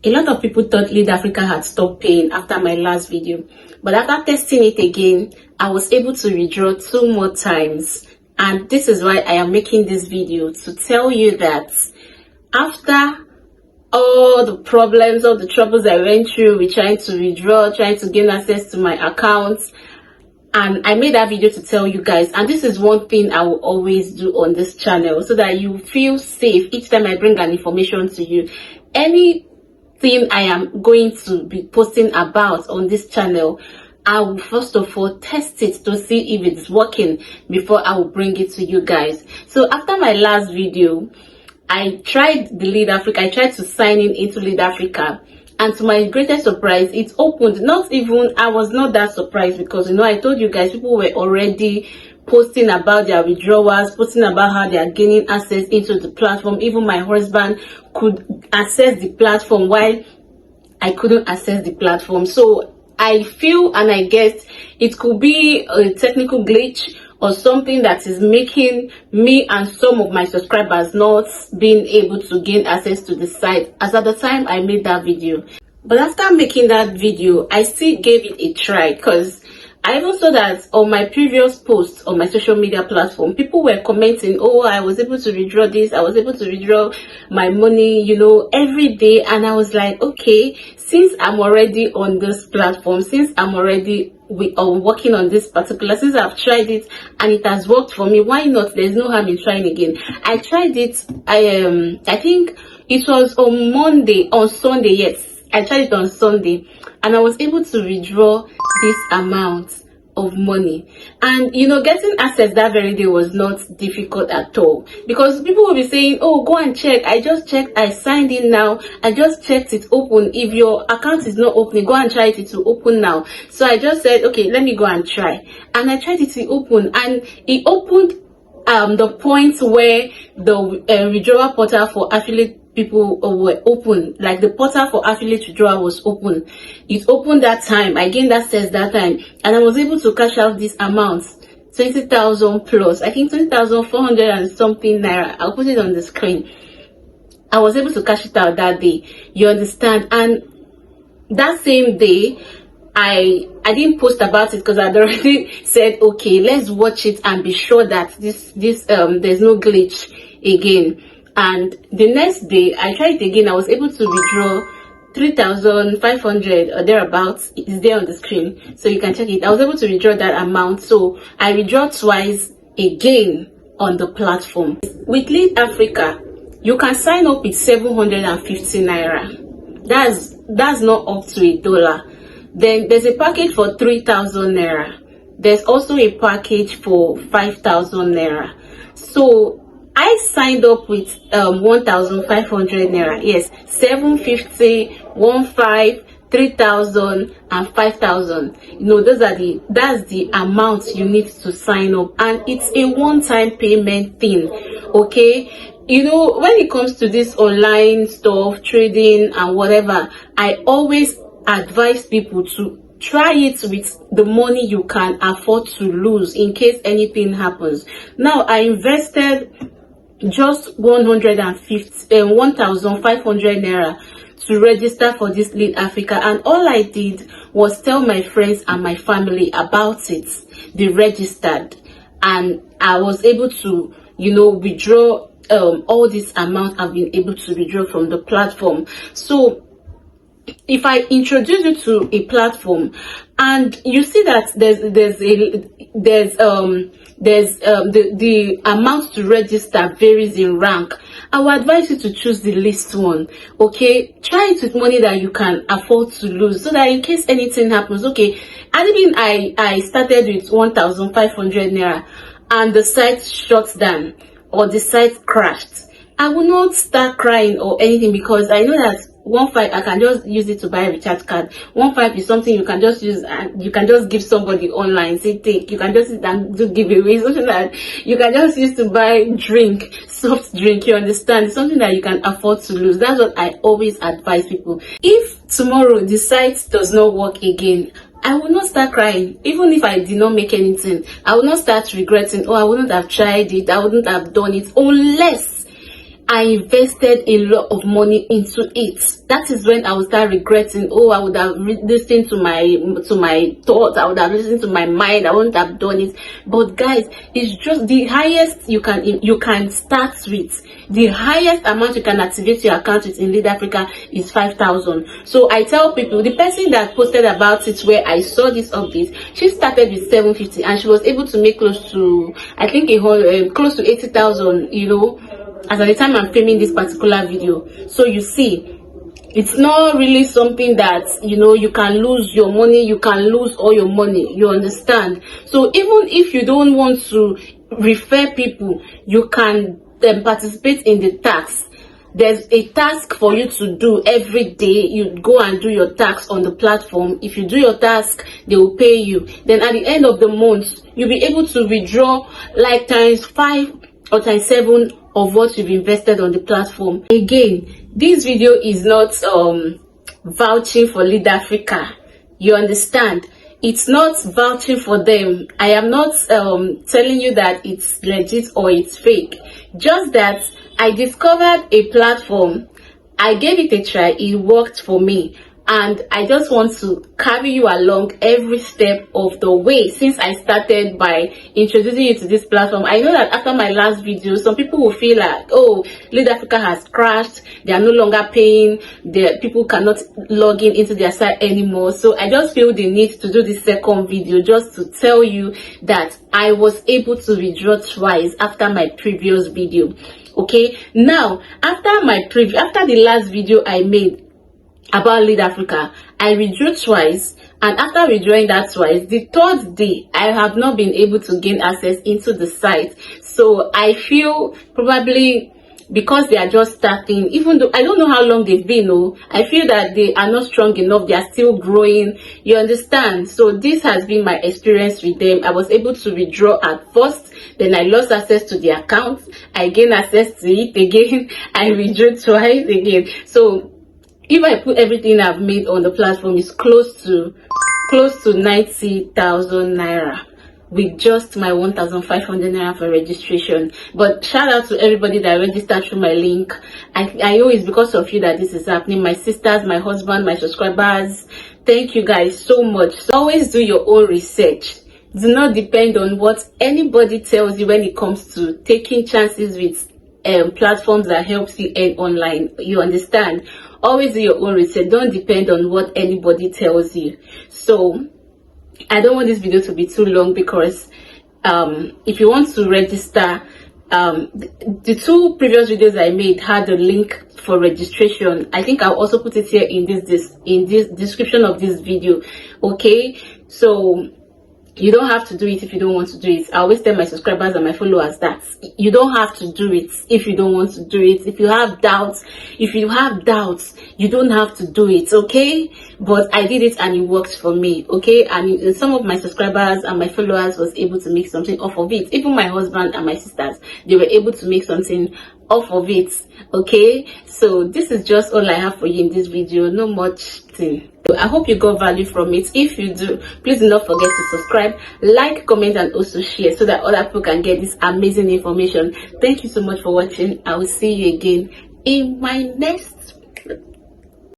A lot of people thought Lead Africa had stopped paying after my last video, but after testing it again, I was able to withdraw 2 more times. And this is why I am making this video, to tell you that after all the problems, all the troubles I went through with trying to withdraw, trying to gain access to my accounts, and I made that video to tell you guys, and this is one thing I will always do on this channel, so that you feel safe each time I bring an information to you. Anything I am going to be posting about on this channel, I will first of all test it to see if it's working before I will bring it to you guys. So after my last video, I tried the Lead Africa. I tried to sign in into Lead Africa, and to my greatest surprise, it opened. I was not that surprised, because I told you guys people were already posting about their withdrawals, posting about how they are gaining access into the platform. Even my husband could access the platform while I couldn't access the platform. So I feel, and I guess it could be a technical glitch or something that is making me and some of my subscribers not being able to gain access to the site as at the time I made that video. But after making that video, I still gave it a try, because I even saw that on my previous posts on my social media platform, people were commenting, oh, I was able to withdraw this, I was able to withdraw my money, every day. And I was like, okay, since I'm already on this platform, since I'm already working on this particular, since I've tried it and it has worked for me, why not? There's no harm in trying again. I tried it. I think it was on Sunday. Yes, I tried it on Sunday, and I was able to withdraw this amount of money. And getting access that very day was not difficult at all, because people will be saying, oh, go and check. I just checked, I signed in now, I just checked it open. If your account is not opening, go and try it to open now. So I just said, okay, let me go and try, and I tried it to open, and it opened the point where the withdrawal portal for affiliate people were open, like the portal for affiliate withdrawal was open. It opened that time. I gained access that time, and I was able to cash out this amount, 20,000 plus, I think 20,400 and something naira. I'll put it on the screen. I was able to cash it out that day, you understand. And that same day, I didn't post about it, because I'd already said, okay, let's watch it and be sure that there's no glitch again. And the next day I tried it again. I was able to withdraw 3,500 or thereabouts. It's there on the screen, so you can check it. I was able to withdraw that amount, so I withdraw twice again on the platform. With Lead Africa, you can sign up with 750 naira. That's not up to $1. Then there's a package for 3,000 naira. There's also a package for 5,000 naira. So I signed up with 1,500 naira. Yes, 750, 15, 3,000 and 5,000. That's the amount you need to sign up, and it's a one-time payment thing. Okay, when it comes to this online stuff, trading and whatever, I always advise people to try it with the money you can afford to lose in case anything happens. Now I invested just 1,500 naira to register for this Lead Africa, and all I did was tell my friends and my family about it. They registered, and I was able to withdraw all this amount I've been able to withdraw from the platform. So if I introduce you to a platform and you see that the amount to register varies in rank, I will advise you to choose the least one. Okay, try it with money that you can afford to lose, so that in case anything happens. Okay, I started with 1,500 naira and the site shuts down or the site crashed, I will not start crying or anything, because I know that 1.5 I can just use it to buy a recharge card. 1.5 is something you can just use, and you can just give somebody online, say take. You can just sit and do giveaways, something that you can just use to buy soft drink, you understand? It's something that you can afford to lose. That's what I always advise people. If tomorrow the site does not work again, I will not start crying. Even if I did not make anything, I will not start regretting, oh, I wouldn't have tried it, I wouldn't have done it, unless I invested a lot of money into it. That is when I would start regretting. Oh, I would have listened to my thoughts. I would have listened to my mind. I wouldn't have done it. But guys, it's just the highest you can start with. The highest amount you can activate your account with in Lead Africa is 5,000. So I tell people, the person that posted about it where I saw this update, she started with 750 and she was able to make close to, I think, close to 80,000, you know, as at the time I'm filming this particular video. So you see, it's not really something that, you know, you can lose your money, you can lose all your money, you understand? So even if you don't want to refer people, you can participate in the tax. There's a task for you to do every day. You go and do your tax on the platform. If you do your task, they will pay you. Then at the end of the month, you'll be able to withdraw like times 5 or times 7 of what you've invested on the platform. Again, this video is not vouching for Lead Africa. You understand? It's not vouching for them. I am not telling you that it's legit or it's fake. Just that I discovered a platform. I gave it a try. It worked for me. And I just want to carry you along every step of the way since I started by introducing you to this platform. I know that after my last video, some people will feel like, oh, Lead Africa has crashed. They are no longer paying. The people cannot log in into their site anymore. So I just feel the need to do this second video just to tell you that I was able to withdraw twice after my previous video. Okay, now after the last video I made about Lead Africa, I withdrew twice, and after withdrawing that twice, the third day I have not been able to gain access into the site. So I feel probably because they are just starting, even though I don't know how long they've been, no, I feel that they are not strong enough. They are still growing, you understand? So this has been my experience with them. I was able to withdraw at first, then I lost access to the account, I gained access to it again, I withdrew twice again. So if I put everything I've made on the platform, it's close to 90,000 naira with just my 1,500 naira for registration. But shout out to everybody that registered through my link. I know it's because of you that this is happening. My sisters, my husband, my subscribers. Thank you guys so much. So always do your own research. Do not depend on what anybody tells you when it comes to taking chances with platforms that helps you earn online. You understand? Always do your own research. Don't depend on what anybody tells you. So I don't want this video to be too long because if you want to register, the 2 previous videos I made had a link for registration. I think I'll also put it here in this description of this video. Okay, so you don't have to do it if you don't want to do it. I always tell my subscribers and my followers that you don't have to do it if you don't want to do it. If you have doubts, you don't have to do it, okay? But I did it and it worked for me, okay? And some of my subscribers and my followers was able to make something off of it. Even my husband and my sisters, they were able to make something off of it, okay? So this is just all I have for you in this video. No much thing. I hope you got value from it. If you do, please do not forget to subscribe, like, comment, and also share so that other people can get this amazing information. Thank you so much for watching. I will see you again in my next